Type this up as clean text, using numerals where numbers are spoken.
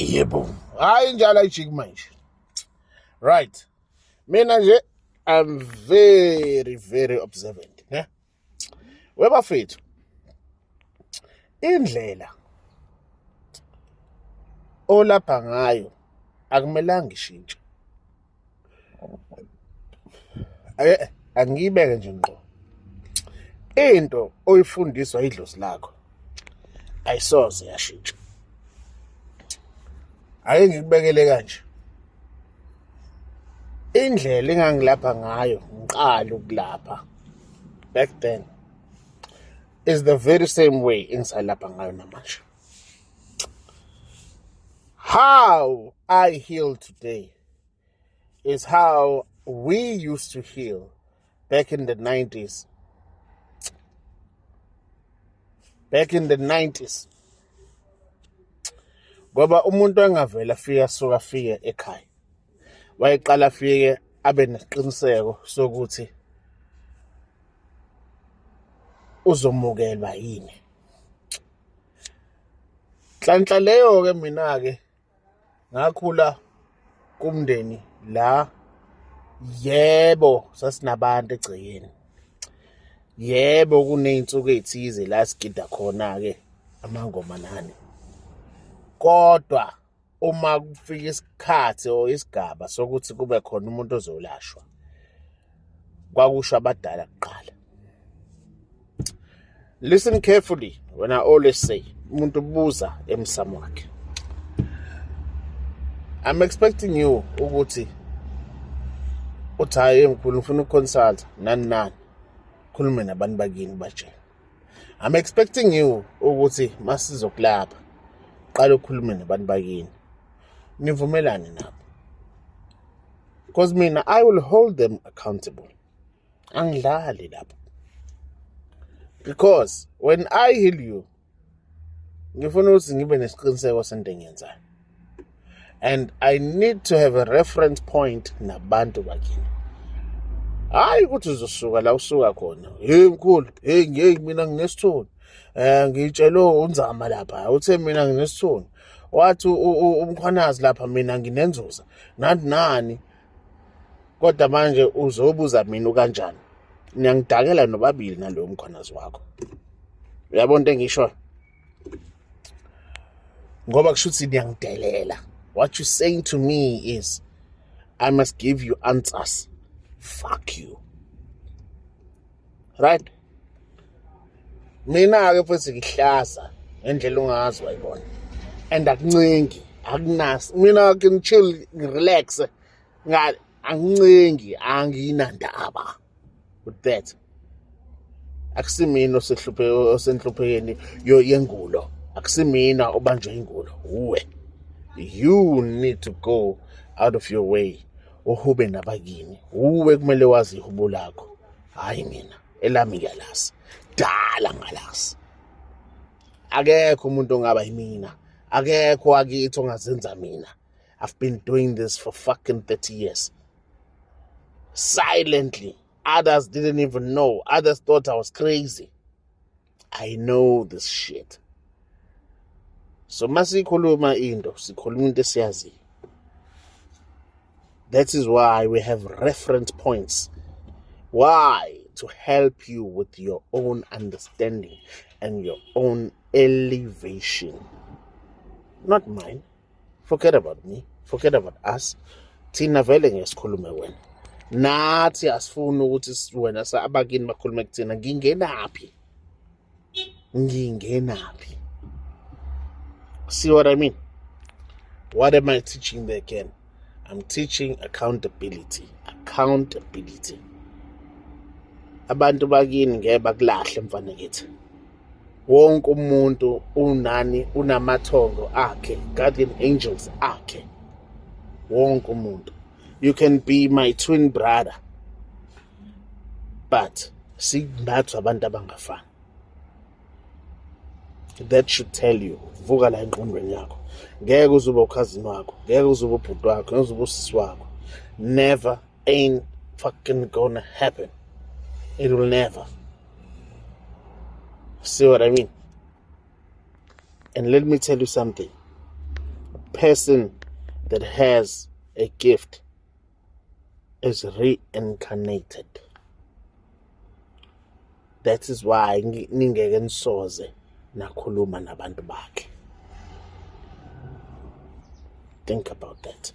Yebo. Hayi njalo ayijiki manje. Right. Mina nje I'm very observant, ne? Webafethu. Indlela olapha ngayo akumelanga ishintshe. Angiyibeke nje ngqo. Into oyifundiswa idlozi lakho ayisoze yashintsha. Ake ngikubekele kanje. Indlela engangilapha ngayo ngiqala ukulapha back then is the very same way engisalapha ngayo namanje. How I heal today is how we used to heal back in the 90s. Back in the 90s. Ngoba umuntu angavela afike ekhaya. Wayeqala afike abe nesiqiniseko sokuthi uzomukelwa yini. Hlanhla leyo ke mina ke ngakhula kumndeni la yebo sasinabantu egcekeni. Yebo kuneyinsuku ezithize la sigida khona ke amangoma nani. Kodwa uma kufika isikhathi isigaba sokuthi kube khona umuntu ozolashwa kwakusho abadala kuqala. Listen carefully when I always say umuntu buza emsamo wakhe. I'm expecting you ukuthi uthaye ngikhulu ngifuna ukuconsult nani khulume nabantu bakini batshela. I'm expecting you ukuthi masizokulapha qala ukukhuluma nabantu bakini nivumelane nabo, because mina I will hold them accountable. Angidlali lapho, because when I heal you ngifuna ukuthi ngibe nesiqiniseko sento engiyenzayo, and I need to have a reference point nabantu bakini. Hayi ukuthi uzosuka la usuka khona mkhulu mina nginesithoni ngitshelo unzama lapha uthe mina nginesithoni wathi umkhwanazi lapha mina nginenzuza nani kodwa manje uzobuza mina kanjani. Ngiyangidakela nobabili nalowo mkhwanazi wakho. Uyabona into engisho ngoba kushuthi niyangidelela. What you saying to me is I must give you answers. Fuck you. Right? Mina ke futhi ngihlaza ngendlela ungazi wayibona. And akuncengi, akunasi. Mina ke ngichill, ngirelax. Angincengi, anginandaba with that. Akusimina osenhluphekeni yengulo. Akusimina obanjwe ingulo. Uwe. You need to go out of your way. Uhube nabakini. Uwe kumele wazi ihubo lakho. Hayi mina, elami ngiyalazi. Dala ngalazi. Akekho umuntu ongaba yimina. Akekho akithi ongazenza mina. I've been doing this for fucking 30 years. Silently. Others didn't even know. Others thought I was crazy. I know this shit. So masikhuluma into, sikhuluma into esiyazi. That is why we have reference points. Why? To help you with your own understanding and your own elevation. Not mine. Forget about me. Forget about us. Thina vele ngesikhulume wena. Nathi asifuna ukuthi wena abakini bakhulume kuthina ngingenaphi. See what I mean? What am I teaching there again? I'm teaching accountability. Accountability. Abantu bakini ngeke bakulahle mfana kithi. Wonke umuntu unani unamathongo akhe, guardian angels akhe. Wonke umuntu. You can be my twin brother, but sibathwa abantu abangafani. That should tell you, vuka la engqondweni yakho. Ngeke uzoba ukhazini wakho, ngeke uzoba ubhuti wakho, ngeke uzoba usisi wakho. Never, ain't fucking gonna happen. It will never. See what I mean? And let me tell you something. person that has a gift is reincarnated. That is why ningeke nisoze nakhuluma nabantu bakhe. Think about that.